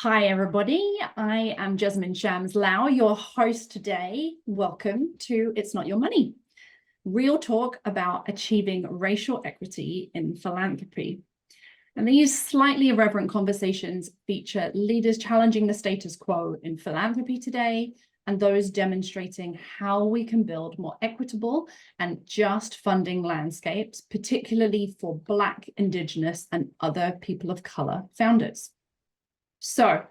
Hi, everybody. I am Jessamyn Shams-Lau, your host today. Welcome to It's Not Your Money, real talk about achieving racial equity in philanthropy. And these slightly irreverent conversations feature leaders challenging the status quo in philanthropy today and those demonstrating how we can build more equitable and just funding landscapes, particularly for Black, Indigenous, and other people of color founders. So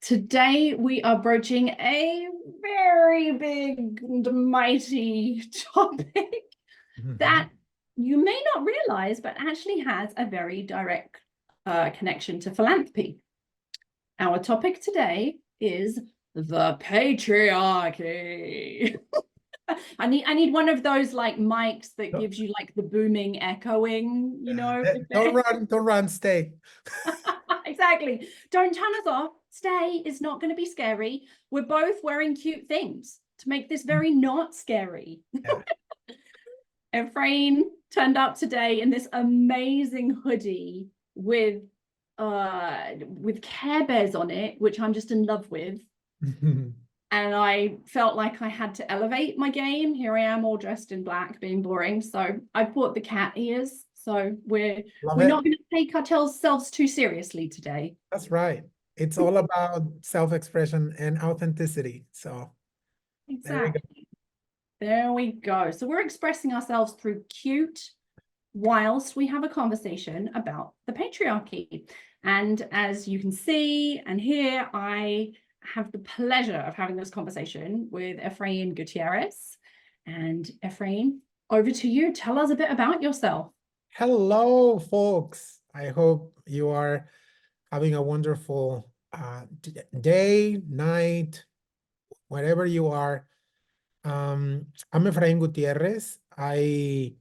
today we are broaching a very big and mighty topic that you may not realize, but actually has a very direct connection to philanthropy. Our topic today is the patriarchy. I need one of those like mics that gives you like the booming echoing, you know. Don't run, stay. Exactly. Don't turn us off. Stay is not going to be scary. We're both wearing cute things to make this very not scary. Yeah. Efraín turned up today in this amazing hoodie with Care Bears on it, which I'm just in love with. And I felt like I had to elevate my game. Here I am all dressed in black, being boring. So I bought the cat ears. So we're not going to take ourselves too seriously today. That's right. It's all about self-expression and authenticity. So exactly. There we go. So we're expressing ourselves through cute whilst we have a conversation about the patriarchy. And as you can see and hear, I have the pleasure of having this conversation with Efraín Gutierrez. And Efraín, over to you. Tell us a bit about yourself. Hello, folks. I hope you are having a wonderful day, night, wherever you are. I'm Efraín Gutierrez. I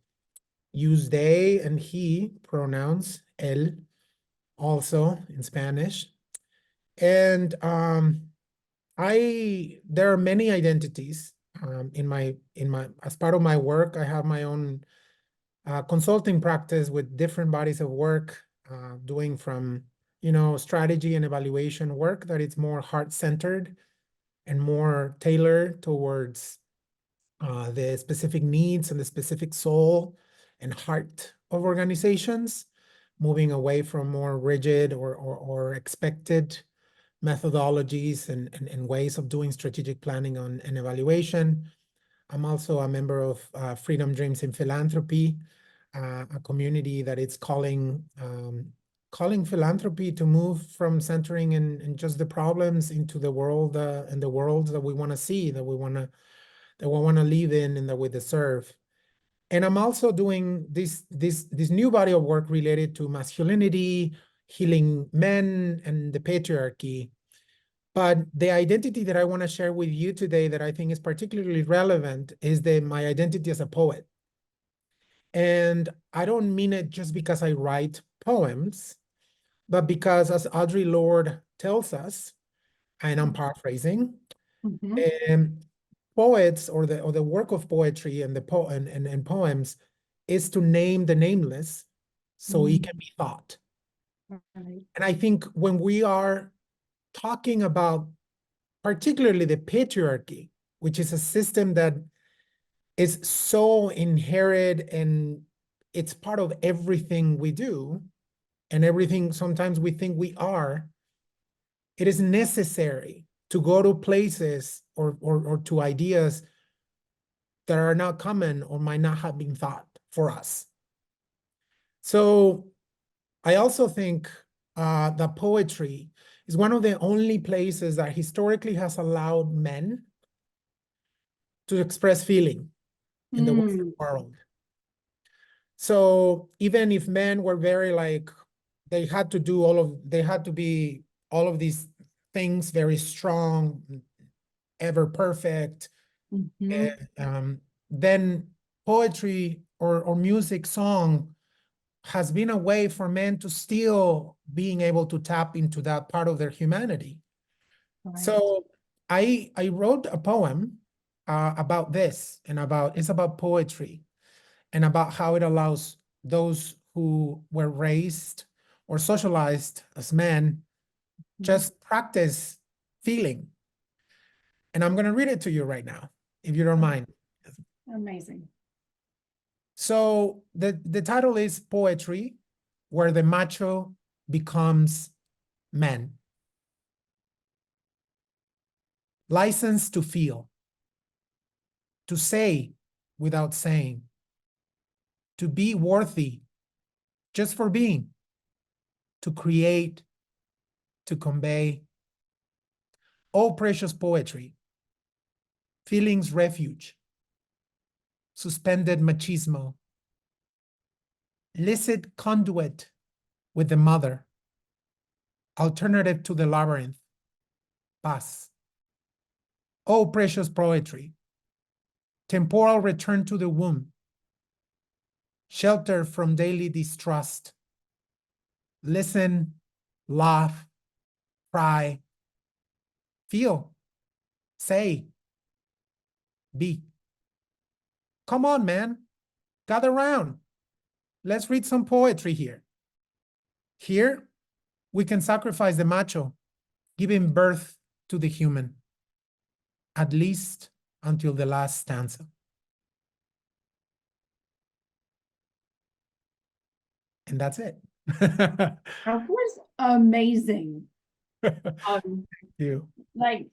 use they and he pronouns, él, also in Spanish. And there are many identities as part of my work. I have my own consulting practice with different bodies of work, doing from, strategy and evaluation work that it's more heart-centered and more tailored towards the specific needs and the specific soul and heart of organizations, moving away from more rigid or expected methodologies and ways of doing strategic planning and evaluation. I'm also a member of Freedom Dreams in Philanthropy, a community that is calling philanthropy to move from centering in just the problems into the world and the world that we want to see, that we want to live in, and that we deserve. And I'm also doing this new body of work related to masculinity, healing men, and the patriarchy. But the identity that I want to share with you today that I think is particularly relevant is my identity as a poet. And I don't mean it just because I write poems, but because, as Audre Lorde tells us, and I'm paraphrasing, poets or the work of poetry and and poems is to name the nameless so it can be thought. And I think when we are talking about particularly the patriarchy, which is a system that is so inherent and it's part of everything we do and everything sometimes we think we are, it is necessary to go to places or to ideas that are not common or might not have been thought for us. So I also think that poetry is one of the only places that historically has allowed men to express feeling in the Western world. So even if men were very they had to be all of these things, very strong, ever perfect, then poetry or music, song has been a way for men to still being able to tap into that part of their humanity. Right. So I wrote a poem about this and it's about poetry and about how it allows those who were raised or socialized as men Just practice feeling. And I'm going to read it to you right now, if you don't mind. Amazing. So the title is Poetry, Where the Macho Becomes Man. License to feel, to say without saying, to be worthy just for being, to create, to convey. Oh, precious poetry, feeling's refuge, suspended machismo, licit conduit with the mother, alternative to the labyrinth, paz. Oh, precious poetry, temporal return to the womb, shelter from daily distrust. Listen, laugh, cry, feel, say, be. Come on, man, gather round. Let's read some poetry here. Here, we can sacrifice the macho, giving birth to the human, at least until the last stanza. And that's it. That was amazing. Thank you. Like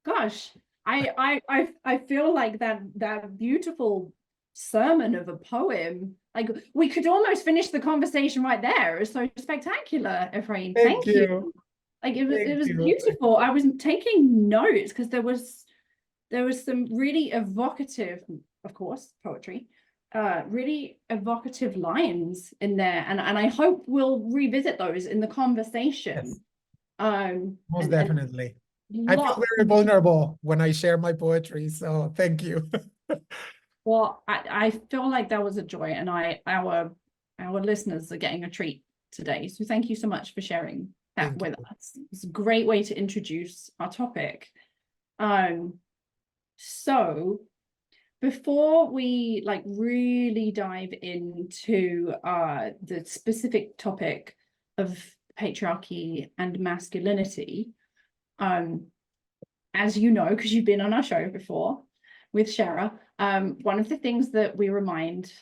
gosh, I feel like that beautiful sermon of a poem. Like we could almost finish the conversation right there. It's so spectacular, Efraín. Thank you. Like it was beautiful. I was taking notes because there was some really evocative, of course, poetry, really evocative lines in there, and I hope we'll revisit those in the conversation. Yes. Most Most definitely. I feel very vulnerable when I share my poetry, so thank you. Well, I feel like that was a joy, and our listeners are getting a treat today. So thank you so much for sharing that with us. It's a great way to introduce our topic. So before we like really dive into the specific topic of patriarchy and masculinity, as you know, because you've been on our show before with Shara, one of the things that we remind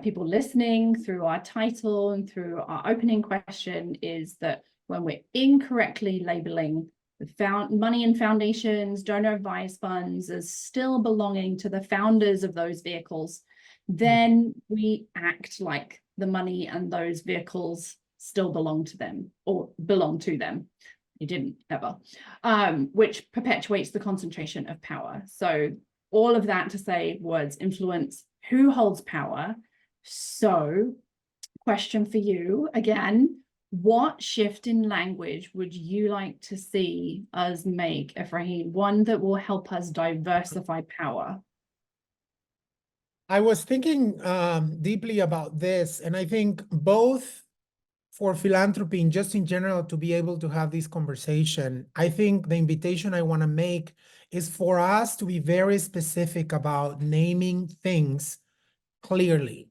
people listening through our title and through our opening question is that when we're incorrectly labeling the money in foundations, donor advised funds as still belonging to the founders of those vehicles, then we act like the money and those vehicles still belong to them or belong to them. They didn't ever, which perpetuates the concentration of power. So all of that to say words influence who holds power. So question for you again, what shift in language would you like to see us make, Efraín? One that will help us diversify power. I was thinking deeply about this, and I think both for philanthropy and just in general to be able to have this conversation, I think the invitation I want to make is for us to be very specific about naming things clearly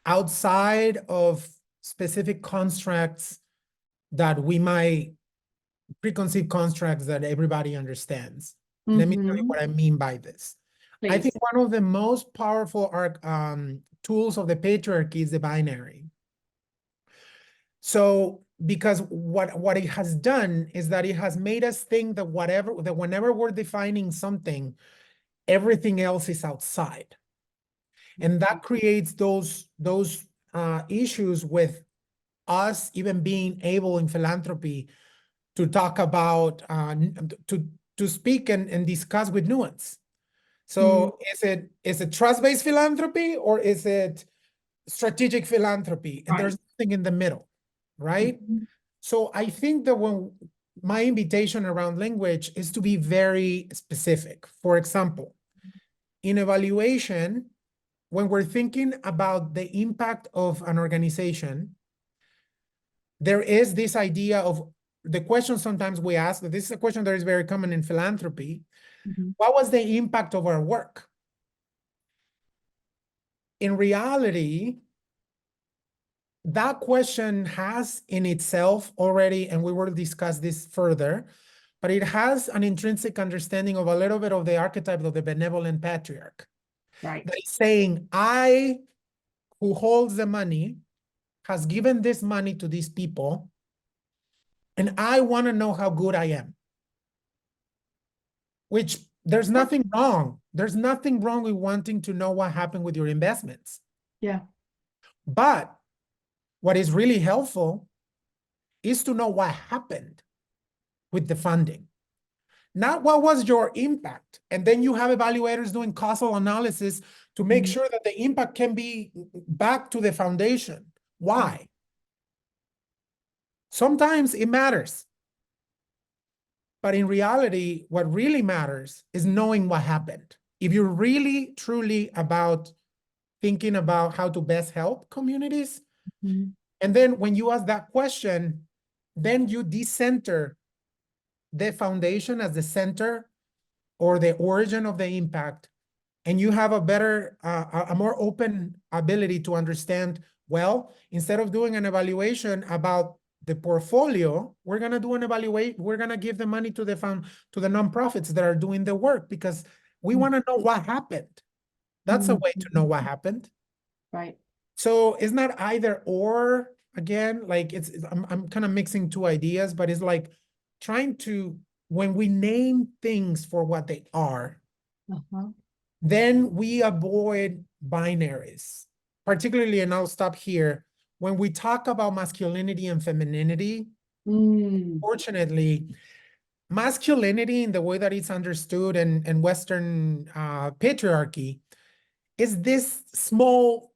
outside of specific constructs that we might preconceived constructs that everybody understands. Let me tell you what I mean by this. Please. I think one of the most powerful tools of the patriarchy is the binary. So, because what it has done is that it has made us think that whenever we're defining something, everything else is outside. And that creates those issues with us even being able in philanthropy to talk about, to speak and discuss with nuance. So is it trust-based philanthropy or is it strategic philanthropy? And there's nothing in the middle, right? So I think that when my invitation around language is to be very specific. For example, in evaluation, when we're thinking about the impact of an organization, there is this idea of the question sometimes we ask, this is a question that is very common in philanthropy. What was the impact of our work? In reality, that question has in itself already, and we will discuss this further, but it has an intrinsic understanding of a little bit of the archetype of the benevolent patriarch. Right. That is saying, I, who holds the money, has given this money to these people, and I want to know how good I am. Which there's nothing wrong. There's nothing wrong with wanting to know what happened with your investments. Yeah. But what is really helpful is to know what happened with the funding. Not what was your impact. And then you have evaluators doing causal analysis to make sure that the impact can be back to the foundation. Why? Sometimes it matters. But in reality, what really matters is knowing what happened. If you're really, truly about thinking about how to best help communities, and then when you ask that question, then you decenter the foundation as the center or the origin of the impact, and you have a better, a more open ability to understand, well, instead of doing an evaluation about the portfolio, we're going to do an evaluate, we're going to give the money to the nonprofits that are doing the work, because we want to know what happened. That's a way to know what happened. Right. So it's not either or, again, like I'm kind of mixing two ideas, but it's like trying to, when we name things for what they are, then we avoid binaries, particularly, and I'll stop here, when we talk about masculinity and femininity. Fortunately, masculinity in the way that it's understood in Western patriarchy is this small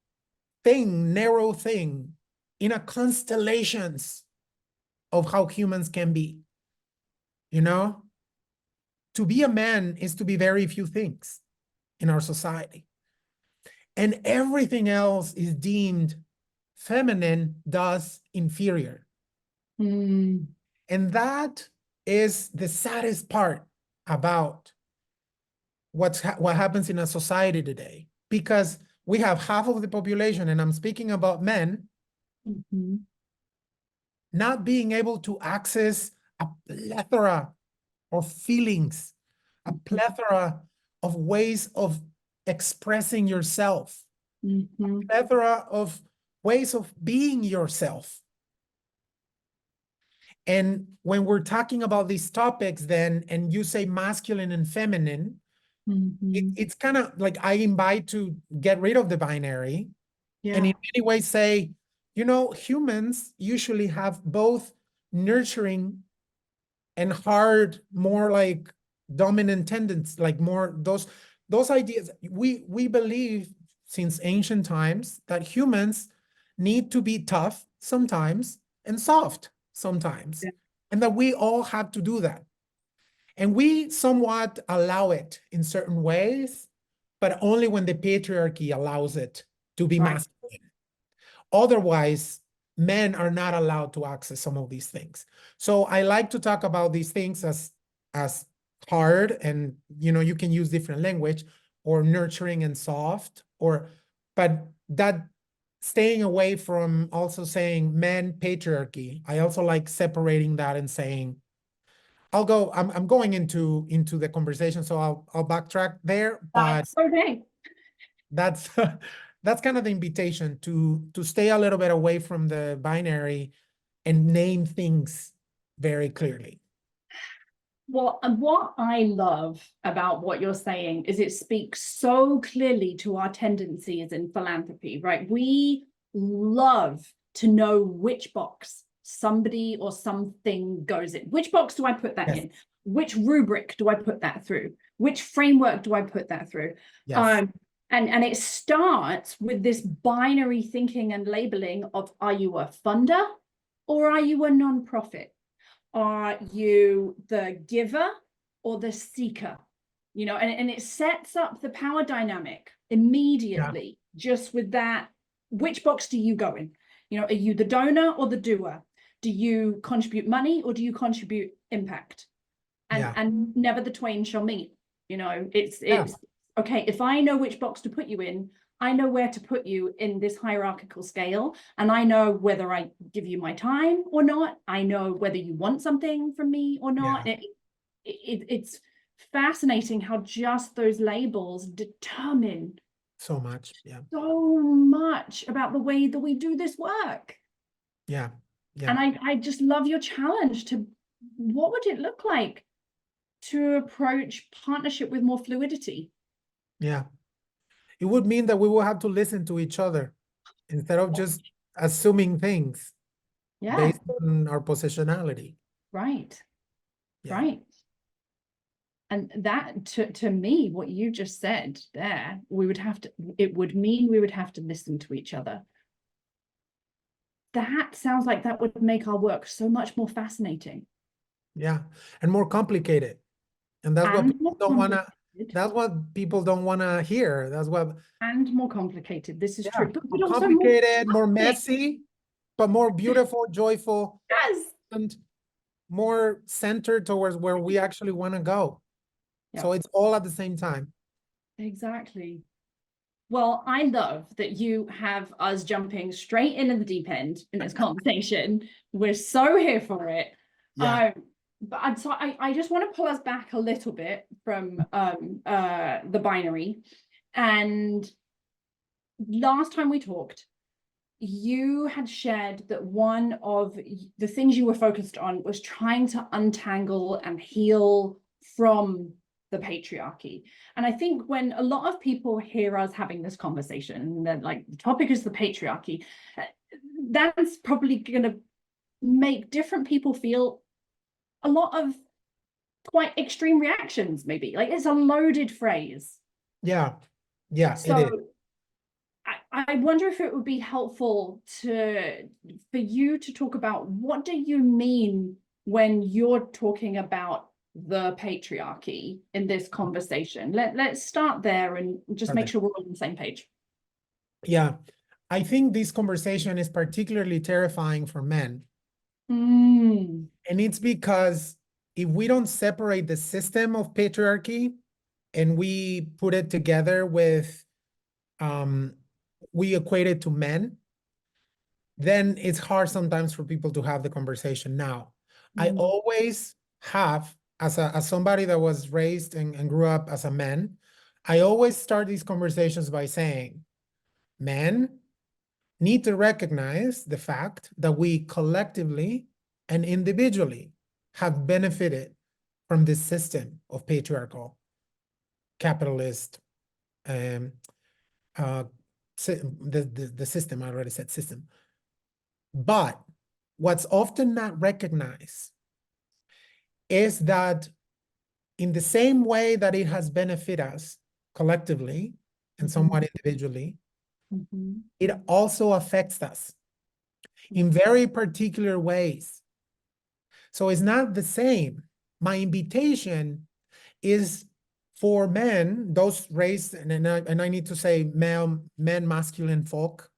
thing, narrow thing in a constellations of how humans can be. You know, to be a man is to be very few things in our society. And everything else is deemed feminine, thus inferior. And that is the saddest part about what happens in a society today, because we have half of the population, and I'm speaking about men, not being able to access a plethora of feelings, a plethora of ways of expressing yourself, a plethora of ways of being yourself. And when we're talking about these topics then, and you say masculine and feminine, it's kind of like I invite to get rid of the binary, and in many ways say, you know, humans usually have both nurturing and hard, more like dominant tendencies, like more those ideas. We believe since ancient times that humans need to be tough sometimes and soft sometimes, and that we all have to do that. And we somewhat allow it in certain ways, but only when the patriarchy allows it to be masculine. Otherwise, men are not allowed to access some of these things. So I like to talk about these things as hard, and you know, you can use different language, or nurturing and soft, but that staying away from also saying men patriarchy. I also like separating that and saying, I'm going into the conversation, so I'll backtrack there, but Okay. that's that's kind of the invitation to stay a little bit away from the binary and name things very clearly. Well, and what I love about what you're saying is it speaks so clearly to our tendencies in philanthropy, right? We love to know which box somebody or something goes in. Which box do I put that in? Which rubric do I put that through? Which framework do I put that through? And it starts with this binary thinking and labeling of, are you a funder or are you a nonprofit? Are you the giver or the seeker? You know, and it sets up the power dynamic immediately, just with that. Which box do you go in? You know, are you the donor or the doer? Do you contribute money or do you contribute impact? And never the twain shall meet. You know, it's okay. If I know which box to put you in, I know where to put you in this hierarchical scale, and I know whether I give you my time or not. I know whether you want something from me or not. Yeah. It's fascinating how just those labels determine So much. Yeah. so much about the way that we do this work. Yeah. Yeah. And I just love your challenge to what would it look like to approach partnership with more fluidity? Yeah. It would mean that we will have to listen to each other instead of just assuming things Yeah, based on our positionality. right, Yeah. right. And that to me, what you just said there, it would mean we would have to listen to each other. That sounds like that would make our work so much more fascinating. Yeah. And more complicated. And that's what And people more don't want to, complicated. that's what people don't want to hear. That's what, And more complicated. This is yeah, true. But more also complicated, more exciting. messy, but more beautiful, joyful, Yes. and more centered towards where we actually want to go. Yeah. So it's all at the same time. Exactly. Well, I love that you have us jumping straight into the deep end in this conversation. We're so here for it. Yeah. But I just want to pull us back a little bit from the binary. And last time we talked, you had shared that one of the things you were focused on was trying to untangle and heal from the patriarchy. And I think when a lot of people hear us having this conversation, that like the topic is the patriarchy, that's probably going to make different people feel a lot of quite extreme reactions, maybe. Like it's a loaded phrase. Yeah. Yeah, So it is. I wonder if it would be helpful for you to talk about what do you mean when you're talking about the patriarchy in this conversation. Let's start there and just make sure we're all on the same page. Yeah. I think this conversation is particularly terrifying for men. Mm. And it's because if we don't separate the system of patriarchy and we put it together with, we equate it to men, then it's hard sometimes for people to have the conversation. Now, I always have, as somebody that was raised and grew up as a man, I always start these conversations by saying, men need to recognize the fact that we collectively and individually have benefited from this system of patriarchal, capitalist, the system, I already said system. But what's often not recognized is that in the same way that it has benefited us collectively and somewhat individually, it also affects us in very particular ways. So it's not the same. My invitation is for men, those raised, and I need to say men, masculine folk,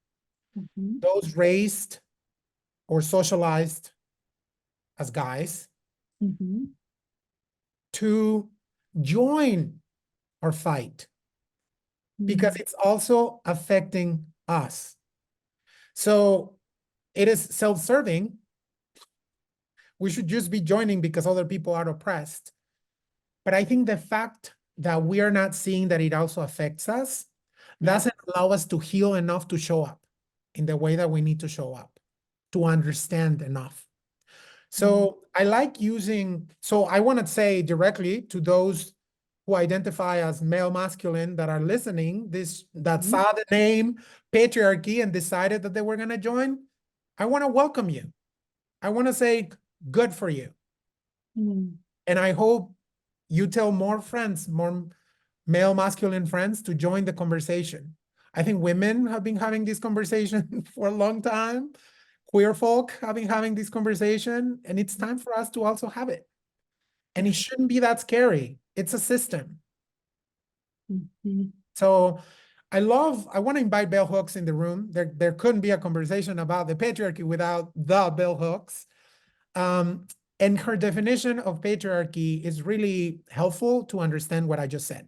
those raised or socialized as guys, to join our fight because it's also affecting us. So it is self-serving. We should just be joining because other people are oppressed. But I think the fact that we are not seeing that it also affects us doesn't allow us to heal enough to show up in the way that we need to show up, to understand enough. So I like using, so I want to say directly to those who identify as male masculine that are listening, that saw the name patriarchy and decided that they were going to join, I want to welcome you. I want to say good for you. And I hope you tell more friends, more male masculine friends to join the conversation. I think women have been having this conversation for a long time. Queer folk have been having this conversation, and it's time for us to also have it. And it shouldn't be that scary. It's a system. So I want to invite bell hooks in the room. There couldn't be a conversation about the patriarchy without the bell hooks. And her definition of patriarchy is really helpful to understand what I just said.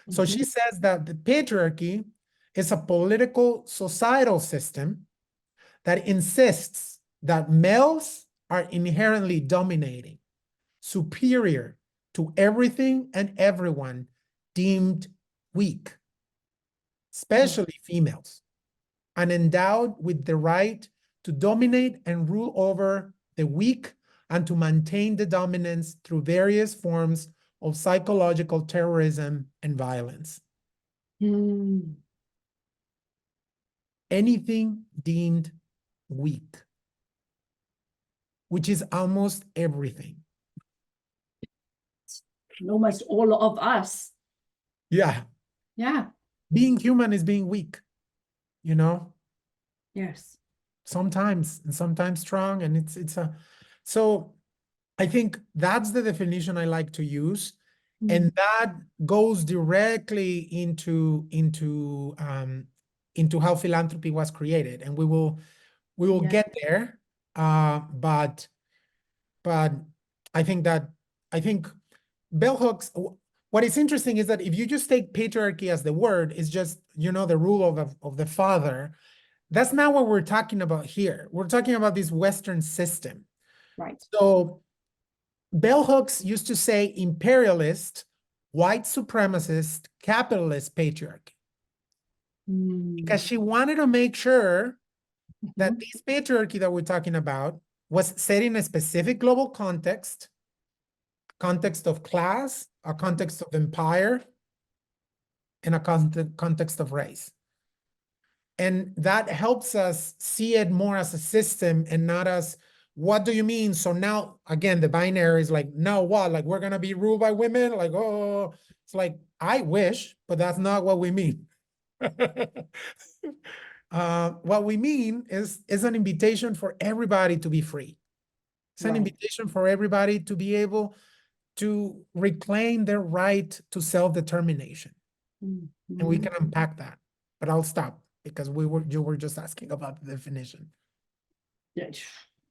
So she says that the patriarchy is a political societal system that insists that males are inherently dominating, superior to everything and everyone deemed weak, especially females, and endowed with the right to dominate and rule over the weak and to maintain the dominance through various forms of psychological terrorism and violence. Mm. Anything deemed weak, which is almost everything. Almost all of us. Yeah. Yeah. Being human is being weak, you know? Yes. Sometimes, and sometimes strong, and it's a, so I think that's the definition I like to use. And that goes directly into how philanthropy was created. And we will Yeah. get there. But I think bell hooks, what is interesting is that if you just take patriarchy as the word, it's just, you know, the rule of the father. That's not what we're talking about here. We're talking about this Western system. Right. So bell hooks used to say imperialist, white supremacist, capitalist patriarchy. Because she wanted to make sure that this patriarchy that we're talking about was set in a specific global context of class, a context of empire, and a context of race. And that helps us see it more as a system and not as, what do you mean? So now, again, the binary is like, no, what? Like, we're going to be ruled by women? Like, oh, it's like, I wish, but that's not what we mean. What we mean is an invitation for everybody to be free. It's an invitation for everybody to be able to reclaim their right to self-determination. And we can unpack that, but I'll stop because you were just asking about the definition.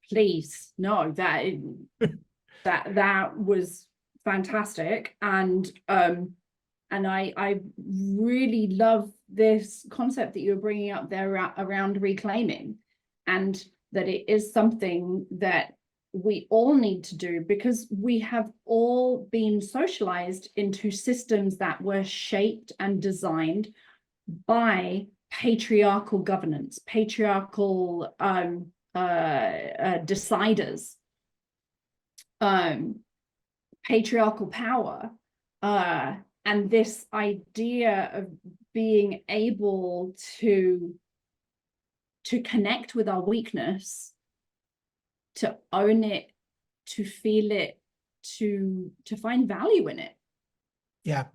Please, no, that was fantastic. And I really love this concept that you were bringing up there around reclaiming, and that it is something that we all need to do, because we have all been socialized into systems that were shaped and designed by patriarchal governance, patriarchal deciders, patriarchal power, and this idea of being able to connect with our weakness, to own it, to feel it, to find value in it. Yeah.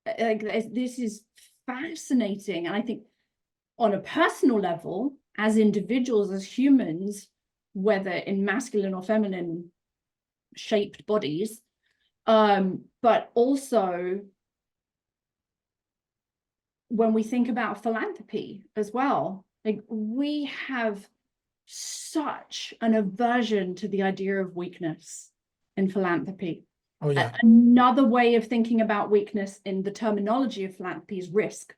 Like, this is fascinating. And I think on a personal level, as individuals, as humans, whether in masculine or feminine shaped bodies, but also when we think about philanthropy as well, like, we have such an aversion to the idea of weakness in philanthropy. Oh, yeah. Another way of thinking about weakness in the terminology of philanthropy is risk.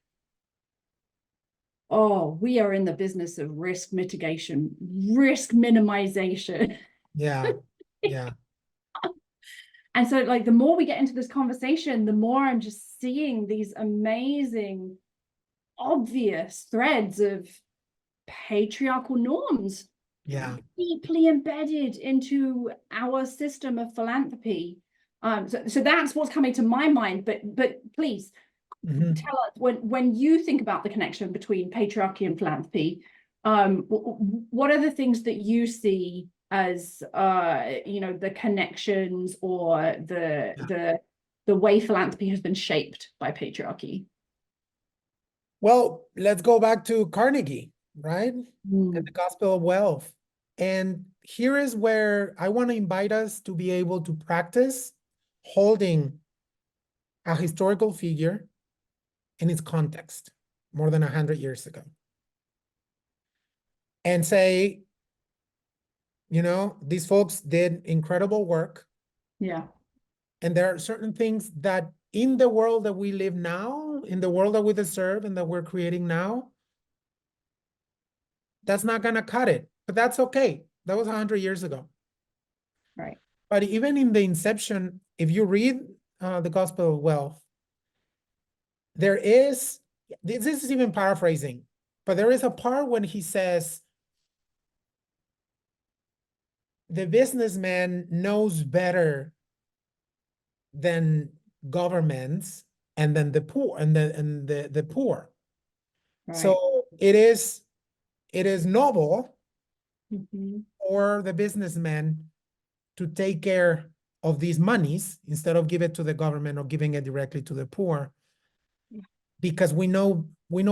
Oh, we are in the business of risk mitigation, risk minimization. Yeah. Yeah. And so, like, the more we get into this conversation, the more I'm just seeing these amazing, obvious threads of patriarchal norms, Yeah. deeply embedded into our system of philanthropy. So that's what's coming to my mind. But please tell us, when you think about the connection between patriarchy and philanthropy, what are the things that you see as the connections or the way philanthropy has been shaped by patriarchy? Well, let's go back to Carnegie, right? And the Gospel of Wealth. And here is where I want to invite us to be able to practice holding a historical figure in its context more than 100 years ago. And say, these folks did incredible work. Yeah. And there are certain things that in the world that we live now, in the world that we deserve and that we're creating now, that's not gonna cut it. But that's okay. That was 100 years ago. Right. But even in the inception, if you read the Gospel of Wealth, there is, this is even paraphrasing, but there is a part when he says, the businessman knows better than governments and then the poor and the poor. Right. So it is noble Mhm. for the businessman to take care of these monies instead of give it to the government or giving it directly to the poor, because we know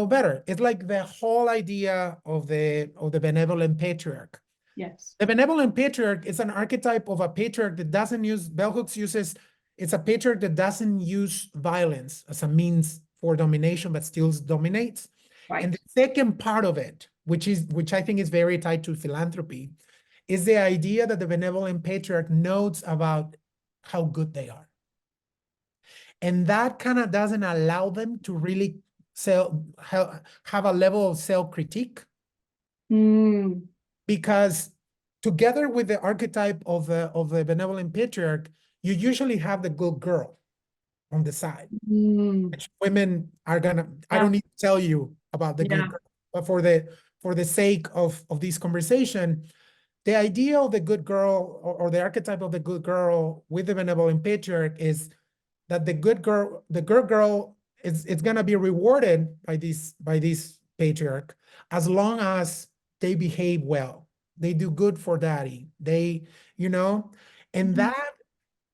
better. It's like the whole idea of the benevolent patriarch. Yes. The benevolent patriarch is an archetype of a patriarch that doesn't use, bell hooks uses, it's a patriarch that doesn't use violence as a means for domination, but still dominates. Right. And the second part of it, which I think is very tied to philanthropy, is the idea that the benevolent patriarch knows about how good they are. And that kind of doesn't allow them to really have a level of self-critique. Mm. Because together with the archetype of the benevolent patriarch, you usually have the good girl on the side. Mm. Which women are gonna, I don't need to tell you about the good girl, but for the sake of this conversation, the idea of the good girl or the archetype of the good girl with the benevolent patriarch is that the good girl it's gonna be rewarded by this patriarch as long as they behave well, they do good for daddy, they, and that,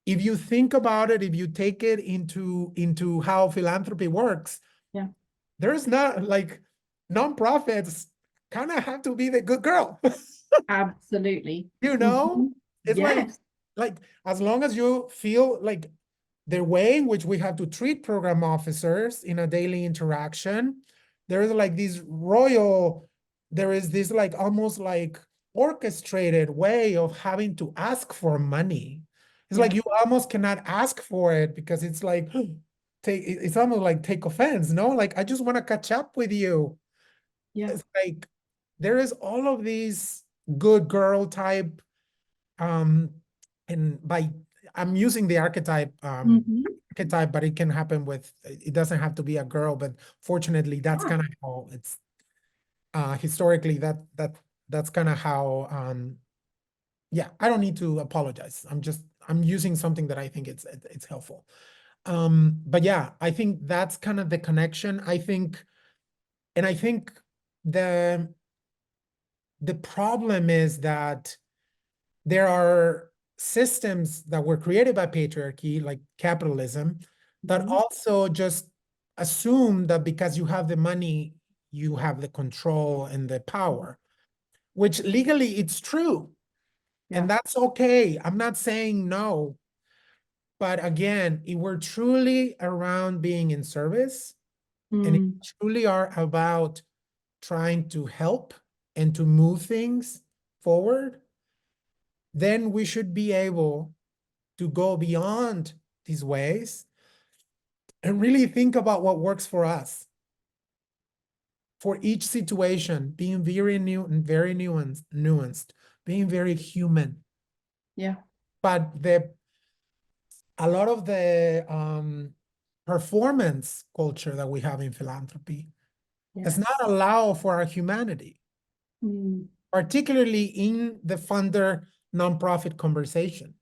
if you think about it, if you take it into how philanthropy works, Yeah. there's not like nonprofits kind of have to be the good girl. Absolutely. It's Yes. like as long as you feel like the way in which we have to treat program officers in a daily interaction, there is like there is this like almost like orchestrated way of having to ask for money. It's like you almost cannot ask for it because it's like it's almost like take offense, no? Like I just want to catch up with you. Yeah. It's like there is all of these good girl type, and I'm using the archetype but it can happen with, it doesn't have to be a girl, but fortunately that's kind of how it's historically that's kind of how yeah, I don't need to apologize. I'm using something that I think it's helpful. But yeah, I think that's kind of the connection. I think the problem is that there are systems that were created by patriarchy, like capitalism, that also just assume that because you have the money, you have the control and the power, which legally it's true. Yeah. And that's okay. I'm not saying no. But again, if we're truly around being in service, and if we truly are about trying to help and to move things forward, then we should be able to go beyond these ways and really think about what works for us. For each situation, being very very nuanced, being very human. Yeah. But a lot of the performance culture that we have in philanthropy does not allow for our humanity, particularly in the funder nonprofit conversation.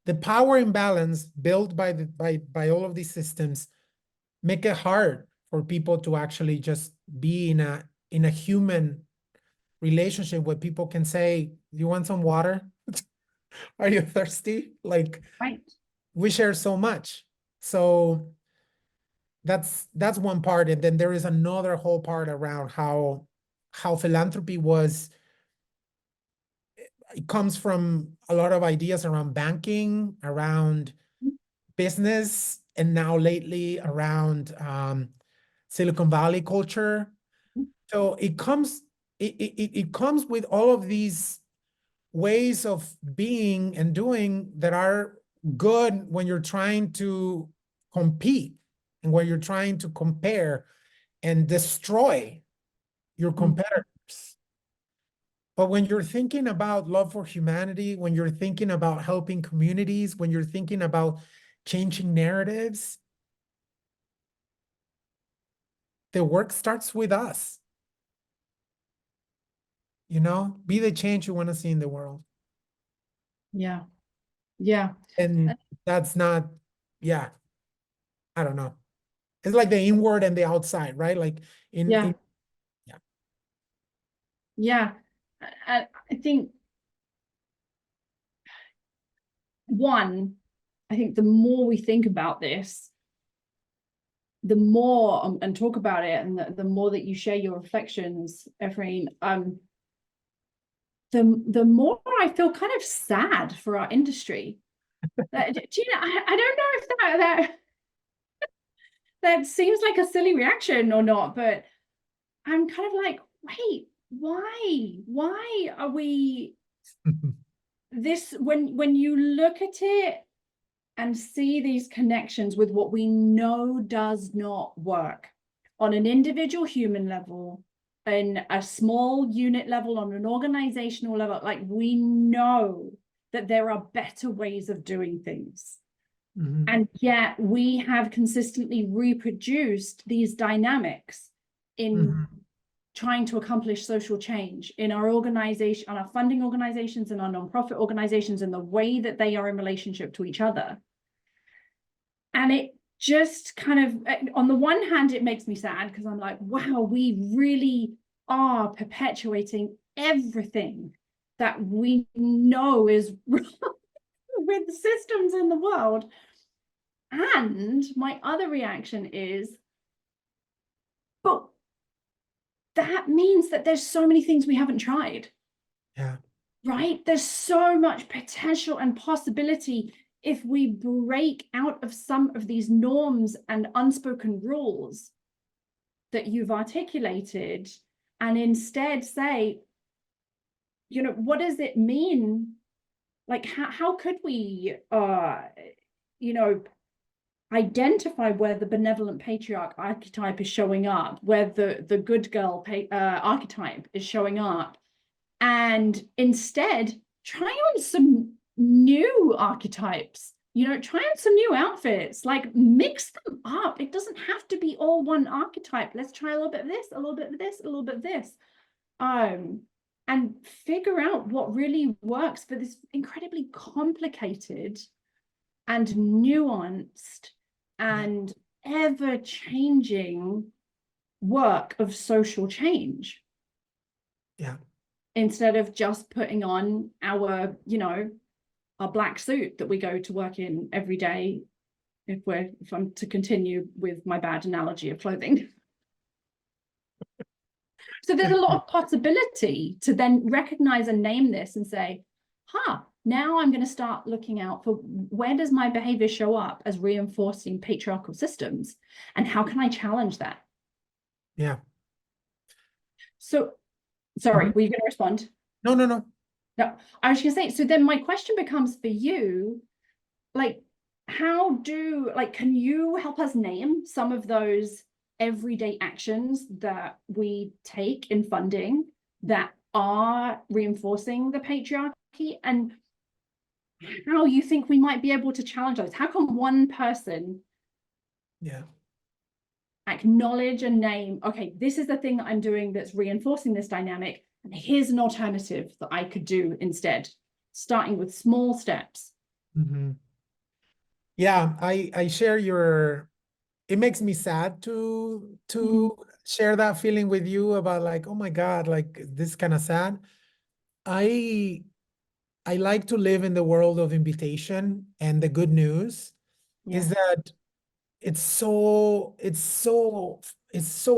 The power imbalance built by all of these systems make it hard for people to actually just be in a human relationship where people can say, "You want some water? Are you thirsty?" Like, Right. we share so much. So that's one part, and then there is another whole part around how philanthropy was. It comes from a lot of ideas around banking, around business, and now lately around Silicon Valley culture. So it comes with all of these ways of being and doing that are good when you're trying to compete and where you're trying to compare and destroy your competitors. But when you're thinking about love for humanity, when you're thinking about helping communities, when you're thinking about changing narratives, the work starts with us. You know, be the change you want to see in the world. Yeah. Yeah. And that's not, yeah, I don't know. It's like the inward and the outside, right? Like Yeah. yeah. Yeah. I think I think the more we think about this, the more and talk about it, and the more that you share your reflections, Efraín, the more I feel kind of sad for our industry. Gina, I don't know if that seems like a silly reaction or not, but I'm kind of like, wait, why are we this, when you look at it and see these connections with what we know does not work on an individual human level, in a small unit level, on an organizational level, like we know that there are better ways of doing things. And yet we have consistently reproduced these dynamics in trying to accomplish social change in our organization, on our funding organizations and our nonprofit organizations, and the way that they are in relationship to each other. And it just kind of, on the one hand, it makes me sad because I'm like, wow, we really are perpetuating everything that we know is wrong with the systems in the world. And my other reaction is, but that means that there's so many things we haven't tried. Yeah. Right? There's so much potential and possibility if we break out of some of these norms and unspoken rules that you've articulated, and instead say, you know, what does it mean? Like, how could we, you know, identify where the benevolent patriarch archetype is showing up, where the good girl archetype is showing up, and instead try on some new archetypes, you know, try on some new outfits, like mix them up. It doesn't have to be all one archetype. Let's try a little bit of this, a little bit of this, a little bit of this, and figure out what really works for this incredibly complicated and nuanced and ever-changing work of social change. Yeah. Instead of just putting on our, you know, our black suit that we go to work in every day, if I'm to continue with my bad analogy of clothing. So there's a lot of possibility to then recognize and name this and say, now I'm going to start looking out for where does my behavior show up as reinforcing patriarchal systems, and how can I challenge that? Yeah. So, sorry, were you going to respond? No. No, I was going to say, so then my question becomes for you, like, can you help us name some of those everyday actions that we take in funding that are reinforcing the patriarchy, and how you think we might be able to challenge those? How can one person acknowledge and name, okay, this is the thing that I'm doing that's reinforcing this dynamic, and here's an alternative that I could do instead, starting with small steps? Yeah, I share your, it makes me sad to share that feeling with you about like, oh my God, like this is kind of sad. I like to live in the world of invitation, and the good news is that it's so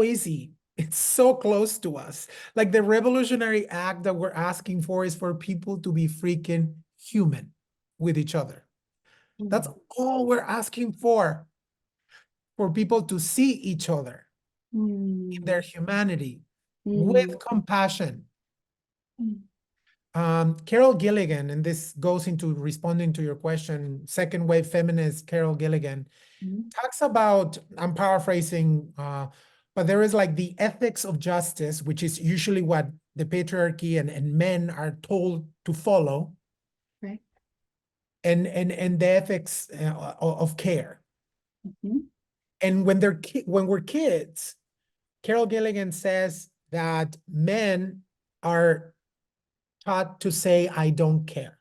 easy. It's so close to us. Like the revolutionary act that we're asking for is for people to be freaking human with each other. That's all we're asking for people to see each other in their humanity with compassion. Carol Gilligan, and this goes into responding to your question, second wave feminist Carol Gilligan, talks about, I'm paraphrasing, but there is like the ethics of justice, which is usually what the patriarchy and men are told to follow. Right. And the ethics of care. And when when we're kids, Carol Gilligan says that men are taught to say, I don't care.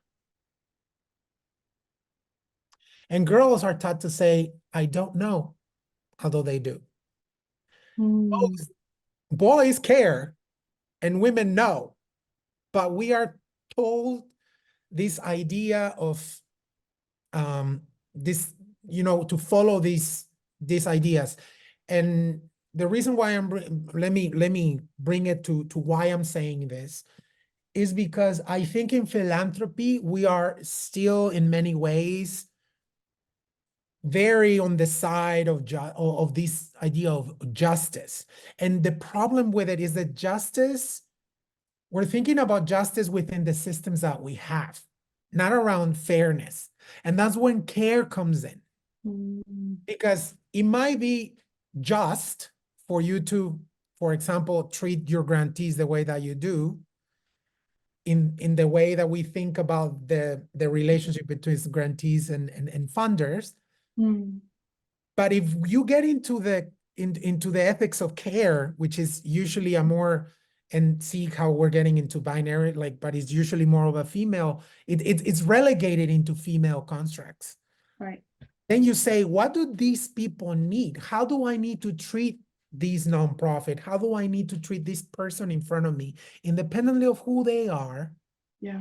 And girls are taught to say, I don't know, although they do. Boys care and women know, but we are told this idea of this, to follow these ideas. And the reason why let me bring it to why I'm saying this is because I think in philanthropy, we are still in many ways very on the side of this idea of justice. And the problem with it is that justice, we're thinking about justice within the systems that we have, not around fairness. And that's when care comes in. Because it might be just for you to, for example, treat your grantees the way that you do, in the way that we think about the relationship between grantees and funders. But if you get into the ethics of care, which is usually a more, and see how we're getting into binary, but it's usually more of a female, it's relegated into female constructs. Right. Then you say, what do these people need? How do I need to treat these nonprofit? How do I need to treat this person in front of me, independently of who they are? Yeah.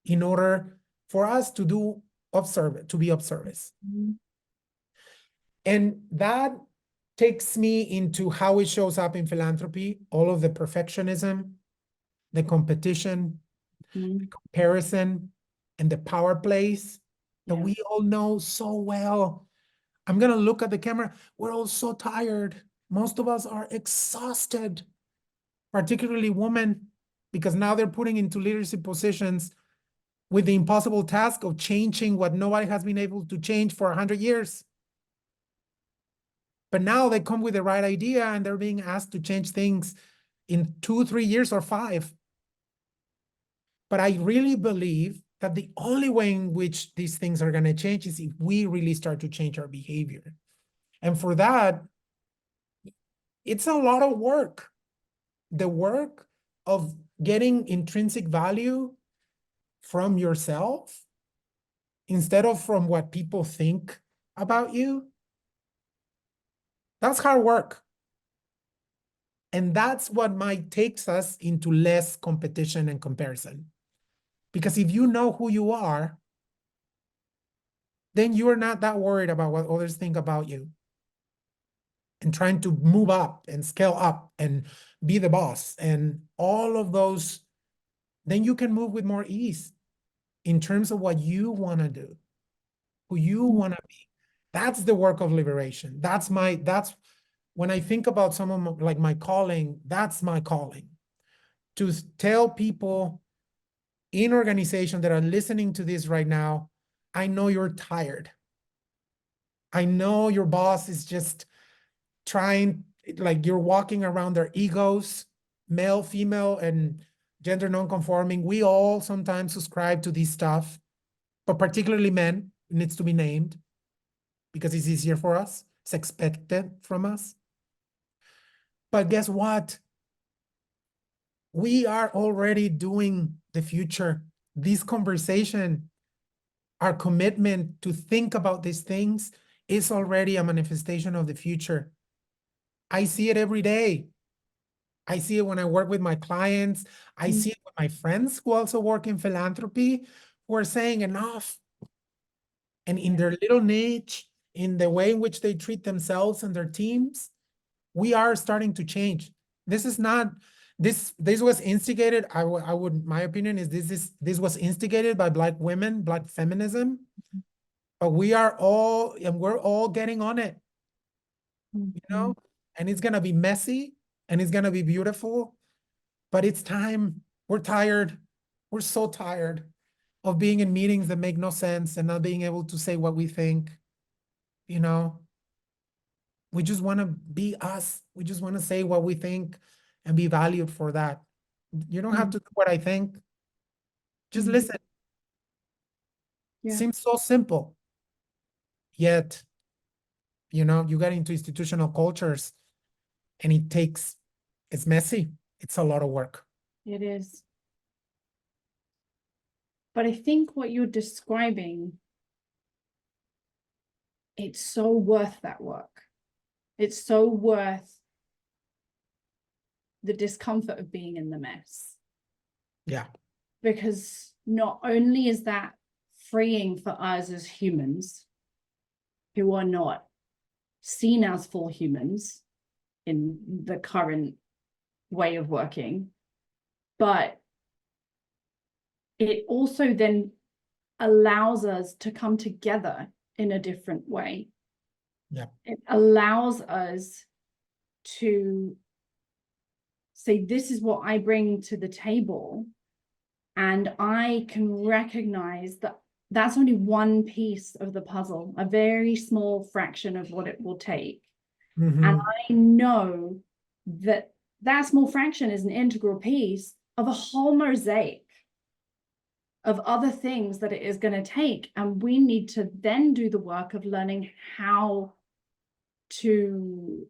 In order for us to be of service. And that takes me into how it shows up in philanthropy, all of the perfectionism, the competition, the comparison, and the power plays that we all know so well. I'm going to look at the camera. We're all so tired. Most of us are exhausted, particularly women, because now they're putting into leadership positions with the impossible task of changing what nobody has been able to change for 100 years. But now they come with the right idea and they're being asked to change things in 2, 3 years or 5. But I really believe that the only way in which these things are going to change is if we really start to change our behavior. And for that, it's a lot of work. The work of getting intrinsic value from yourself instead of from what people think about you. That's hard work. And that's what might takes us into less competition and comparison. Because if you know who you are, then you are not that worried about what others think about you. And trying to move up and scale up and be the boss and all of those, then you can move with more ease in terms of what you want to do, who you want to be. That's the work of liberation. That's when I think about someone like my calling, that's my calling. To tell people in organizations that are listening to this right now, I know you're tired. I know your boss is just trying, like you're walking around their egos, male, female, and gender non-conforming. We all sometimes subscribe to this stuff, but particularly men, it needs to be named because it's easier for us. It's expected from us. But guess what? We are already doing the future. This conversation, our commitment to think about these things is already a manifestation of the future. I see it every day. I see it when I work with my clients. I see it with my friends who also work in philanthropy, who are saying enough. And in their little niche, in the way in which they treat themselves and their teams, we are starting to change. This is not, this was instigated, my opinion is this was instigated by Black women, Black feminism, but we're all getting on it, and it's gonna be messy and it's gonna be beautiful, but it's time. We're tired. We're so tired of being in meetings that make no sense and not being able to say what we think. you know, we just want to be us. We just want to say what we think and be valued for that. You don't have to do what I think. Just listen. Yeah. Seems so simple. Yet, you know, you get into institutional cultures and it's messy. It's a lot of work. It is. But I think what you're describing, it's so worth that work. It's so worth the discomfort of being in the mess. Yeah. Because not only is that freeing for us as humans who are not seen as full humans in the current way of working, but it also then allows us to come together in a different way. Yeah. It allows us to say, this is what I bring to the table, and I can recognize that that's only one piece of the puzzle, a very small fraction of what it will take. Mm-hmm. And I know that that small fraction is an integral piece of a whole mosaic of other things that it is going to take. And we need to then do the work of learning how to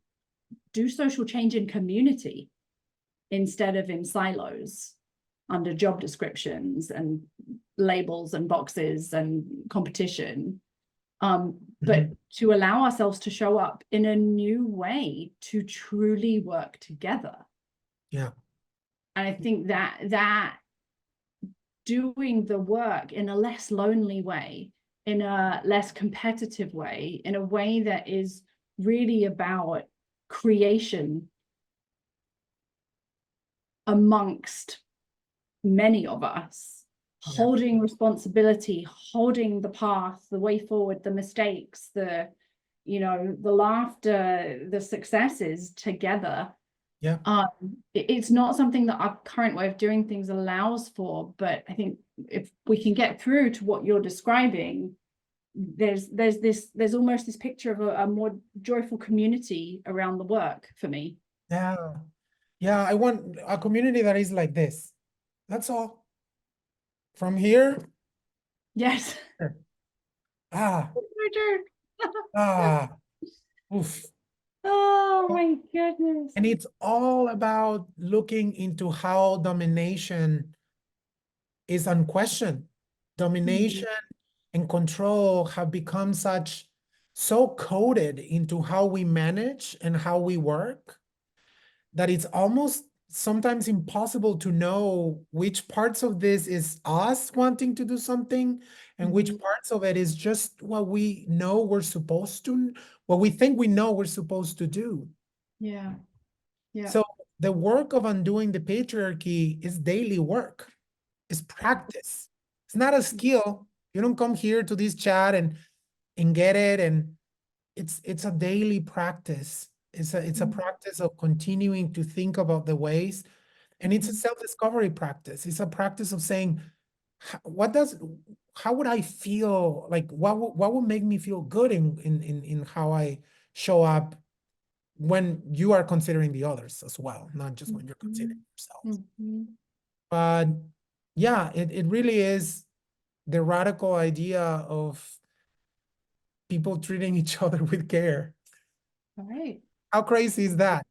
do social change in community instead of in silos under job descriptions and labels and boxes and competition. But to allow ourselves to show up in a new way to truly work together. Yeah. And I think that doing the work in a less lonely way, in a less competitive way, in a way that is really about creation amongst many of us, holding responsibility, holding the path, the way forward, the mistakes, the, you know, the laughter, the successes together. Yeah. It's not something that our current way of doing things allows for, but I think if we can get through to what you're describing, there's almost this picture of a more joyful community around the work for me. Yeah. Yeah. I want a community that is like this. That's all. From here. Yes. Ah. Oof. Oh my goodness. And it's all about looking into how domination is unquestioned. Domination and control have become so coded into how we manage and how we work that it's almost sometimes impossible to know which parts of this is us wanting to do something and which parts of it is just what we know we're supposed to, what we think we know we're supposed to do. Yeah. Yeah. So the work of undoing the patriarchy is daily work. It's practice. It's not a skill. You don't come here to this chat and get it. And it's a daily practice. It's a practice of continuing to think about the ways. And it's a self-discovery practice. It's a practice of saying, how would I feel? Like what would make me feel good in how I show up when you are considering the others as well, not just when you're considering yourself. But yeah, it really is the radical idea of people treating each other with care. All right. How crazy is that?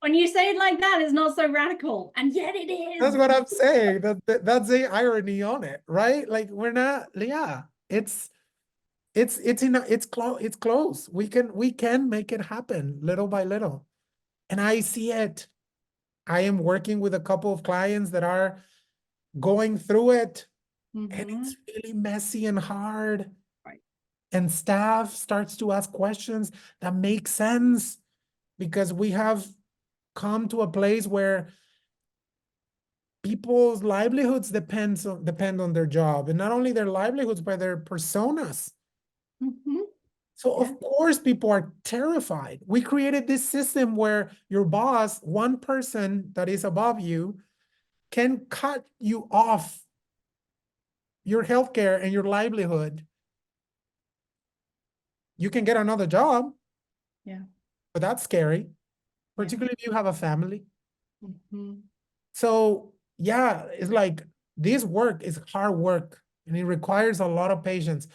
When you say it like that, it's not so radical, and yet it is. That's what I'm saying. That's the irony on it, right? Like we're not, yeah, it's close. We can make it happen little by little. And I see it. I am working with a couple of clients that are going through it, and it's really messy and hard. Right. And staff starts to ask questions that make sense because we have come to a place where people's livelihoods depend on their job, and not only their livelihoods, but their personas. So of course people are terrified. We created this system where your boss, one person that is above you, can cut you off your healthcare and your livelihood you can get another job. Yeah. But that's scary, Yeah. particularly if you have a family. Mhm. So yeah, it's like this work is hard work and it requires a lot of patience.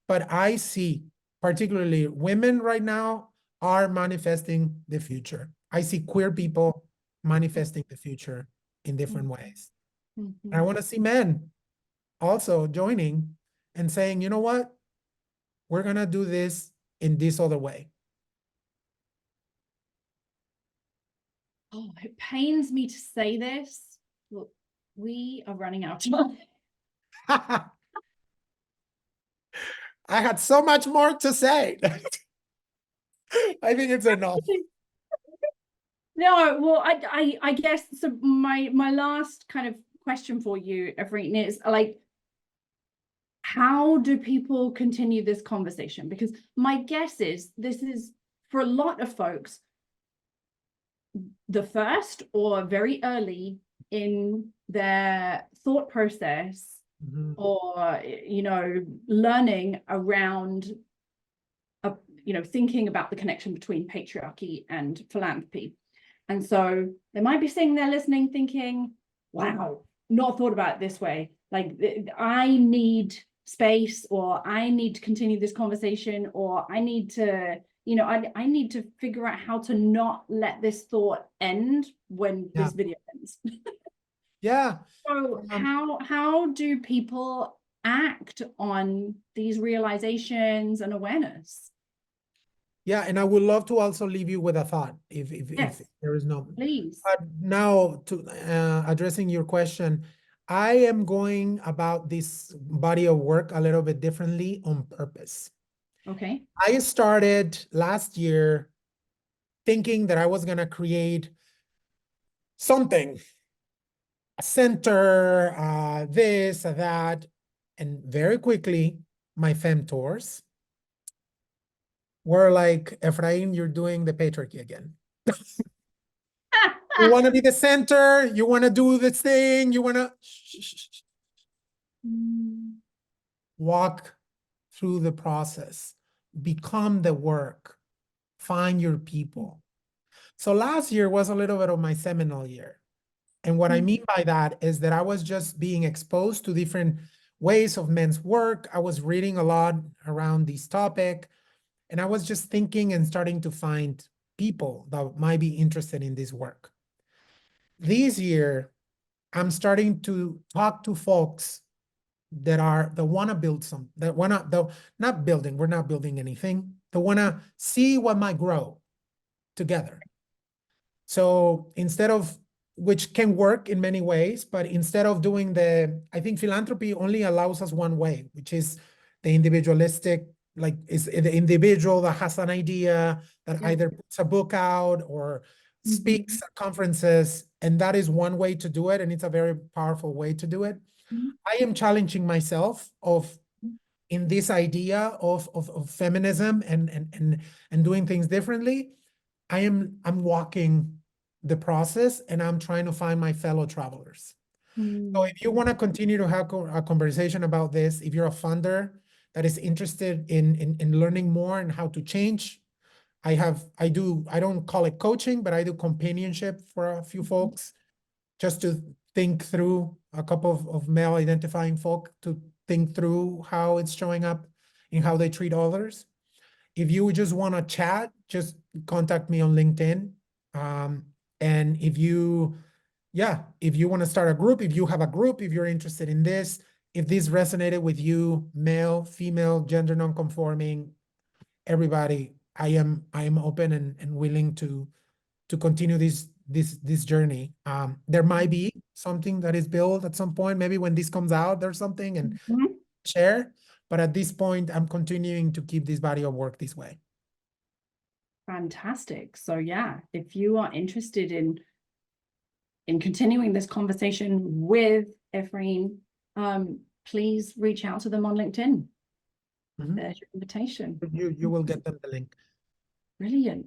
But I see, particularly women right now are manifesting the future. I see queer people manifesting the future in different ways. And I Mhm. want to see men also joining and saying, you know what? We're going to do this in this other way. Oh, it pains me to say this. Look, we are running out of time. I had so much more to say. I think it's enough. No, well, I guess so. My last kind of question for you, Efraín, is like, how do people continue this conversation? Because my guess is this is, for a lot of folks, the first or very early in their thought process, or learning around thinking about the connection between patriarchy and philanthropy. And so they might be sitting there listening, thinking, wow, not thought about it this way. Like, I need space, or I need to continue this conversation, or I need to, I need to figure out how to not let this thought end when Yeah. this video ends. Yeah. So how do people act on these realizations and awareness? Yeah, and I would love to also leave you with a thought if Yes, there is no. please. But now to addressing your question, I am going about this body of work a little bit differently on purpose. Okay. I started last year thinking that I was going to create something, a center, this, that, and very quickly, my femtors were like, Efraín, you're doing the patriarchy again. You want to be the center, you want to do this thing, you want to walk through the process, become the work, find your people. So last year was a little bit of my seminal year. And what I mean by that is that I was just being exposed to different ways of men's work. I was reading a lot around this topic, and I was just thinking and starting to find people that might be interested in this work. This year, I'm starting to talk to folks that want to build some, that want to, not building, we're not building anything, that want to see what might grow together. So instead of, which can work in many ways, but instead of doing I think philanthropy only allows us one way, which is the individualistic, like is the individual that has an idea that either puts a book out or speaks at conferences, and that is one way to do it, and it's a very powerful way to do it. I am challenging myself in this idea of feminism and doing things differently. I'm walking the process, and I'm trying to find my fellow travelers. So if you want to continue to have a conversation about this, if you're a funder that is interested in learning more and how to change, I don't call it coaching, but I do companionship for a few folks, just to think through, a couple of male identifying folk, to think through how it's showing up and how they treat others. If you just want to chat, just contact me on LinkedIn. And if you want to start a group, if you have a group, if you're interested in this, if this resonated with you, male, female, gender non-conforming, everybody, I am open and willing to continue this journey. There might be something that is built at some point, maybe when this comes out, there's something and share. But at this point, I'm continuing to keep this body of work this way. Fantastic. So yeah, if you are interested in continuing this conversation with Efraín, please reach out to them on LinkedIn. There's your invitation. You will get them the link. Brilliant.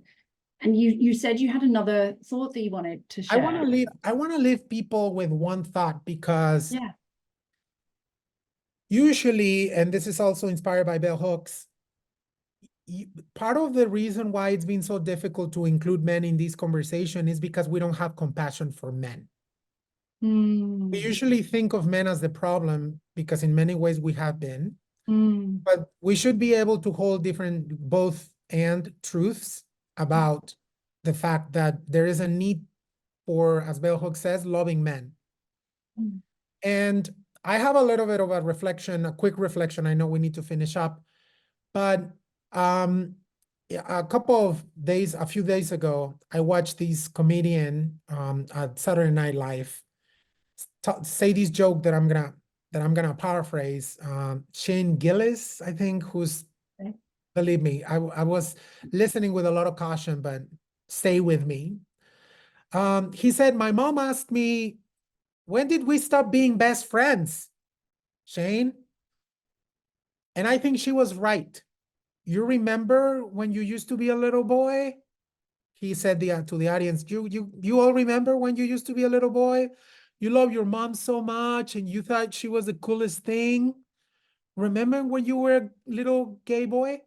And you said you had another thought that you wanted to share. I want to leave people with one thought, because Yeah. usually, and this is also inspired by bell hooks, part of the reason why it's been so difficult to include men in this conversation is because we don't have compassion for men. We usually think of men as the problem because in many ways we have been, but we should be able to hold different both and truths about the fact that there is a need for, as Bell Hooks says, loving men. And I have a little bit of a reflection, a quick reflection. I know we need to finish up, but a few days ago, I watched this comedian at Saturday Night Live say this joke that I'm gonna paraphrase. Shane Gillis, I think, who's, believe me, I was listening with a lot of caution, but stay with me. He said, my mom asked me, when did we stop being best friends, Shane? And I think she was right. You remember when you used to be a little boy? He said to the audience, you all remember when you used to be a little boy? You love your mom so much and you thought she was the coolest thing. Remember when you were a little gay boy?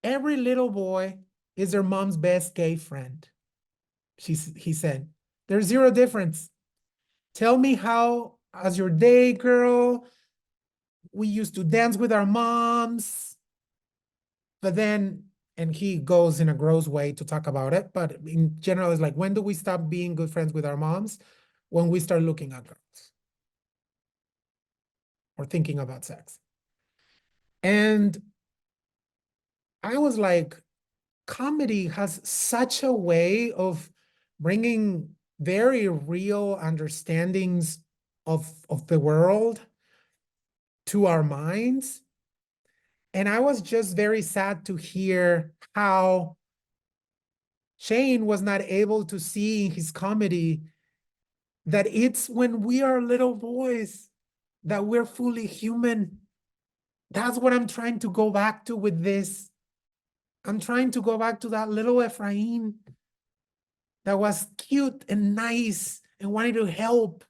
Every little boy is their mom's best gay friend. He said, there's zero difference. Tell me how, as your day girl, we used to dance with our moms. But then, and he goes in a gross way to talk about it, but in general, it's like, when do we stop being good friends with our moms? When we start looking at girls or thinking about sex. And I was like, comedy has such a way of bringing very real understandings of the world to our minds. And I was just very sad to hear how Shane was not able to see in his comedy that it's when we are little boys that we're fully human. That's what I'm trying to go back to with this. I'm trying to go back to that little Efraín that was cute and nice and wanted to help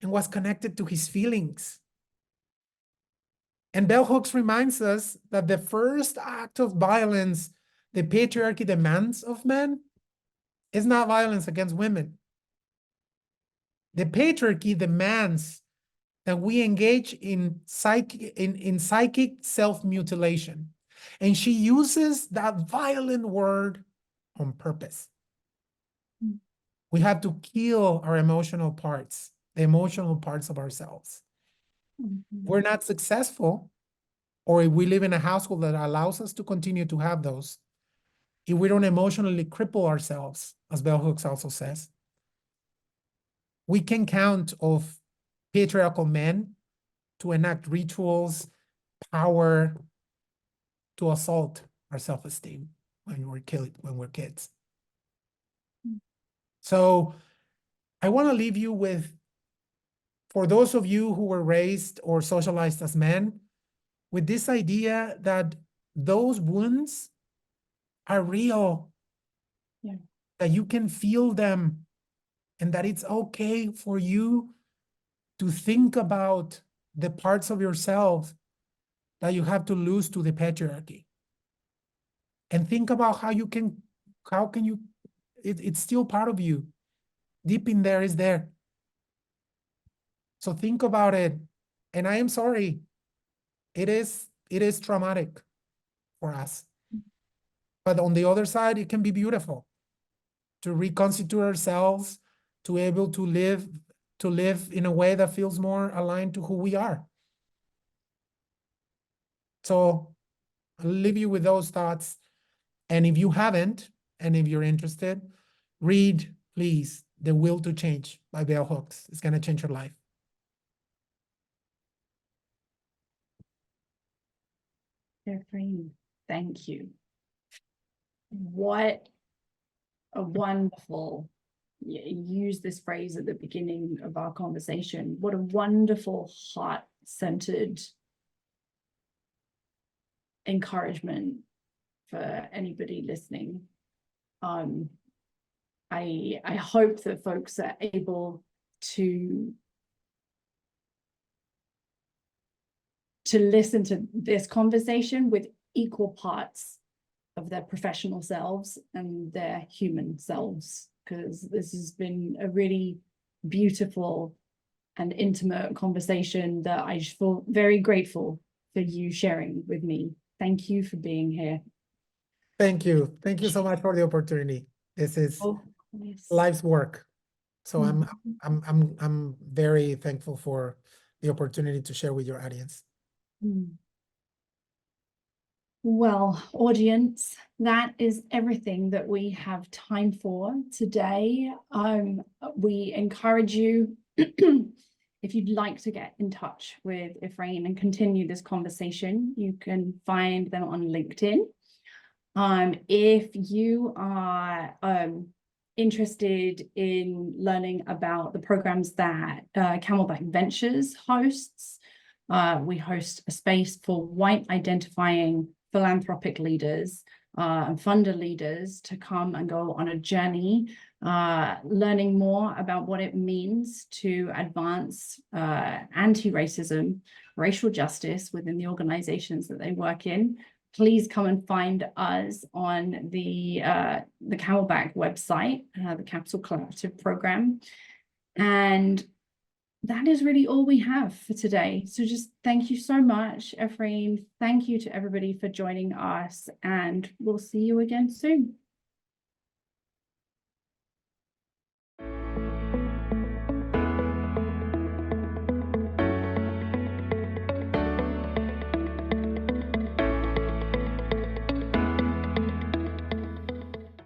and was connected to his feelings. And Bell Hooks reminds us that the first act of violence the patriarchy demands of men is not violence against women. The patriarchy demands that we engage in psychic self-mutilation. And she uses that violent word on purpose. We have to kill our emotional parts, the emotional parts of ourselves. We're not successful, or if we live in a household that allows us to continue to have those, if we don't emotionally cripple ourselves, as Bell Hooks also says, we can count of patriarchal men to enact rituals, power, to assault our self-esteem when we're kids. So I want to leave you with, for those of you who were raised or socialized as men, with this idea that those wounds are real, that you can feel them, and that it's okay for you to think about the parts of yourself that you have to lose to the patriarchy. And think about how can you, it's still part of you. Deep in there is there. So think about it. And I am sorry, it is traumatic for us. But on the other side, it can be beautiful to reconstitute ourselves, to be able to live in a way that feels more aligned to who we are. So I'll leave you with those thoughts. And if you haven't, and if you're interested, read, please, The Will to Change by Bell Hooks. It's going to change your life. Efraín, thank you. What a wonderful, use this phrase at the beginning of our conversation, what a wonderful, heart-centered encouragement for anybody listening. I hope that folks are able to to listen to this conversation with equal parts of their professional selves and their human selves, because this has been a really beautiful and intimate conversation that I just feel very grateful for you sharing with me. Thank you for being here. Thank you. Thank you so much for the opportunity. This is Yes. life's work. So Mhm. I'm very thankful for the opportunity to share with your audience. Well, audience, that is everything that we have time for today. We encourage you, if you'd like to get in touch with Efraín and continue this conversation, you can find them on LinkedIn. If you are interested in learning about the programs that Camelback Ventures hosts, we host a space for white identifying philanthropic leaders and funder leaders to come and go on a journey, learning more about what it means to advance anti-racism, racial justice within the organizations that they work in. Please come and find us on the Camelback website, the Capital Collaborative program. And that is really all we have for today. So just thank you so much, Efraín. Thank you to everybody for joining us, and we'll see you again soon.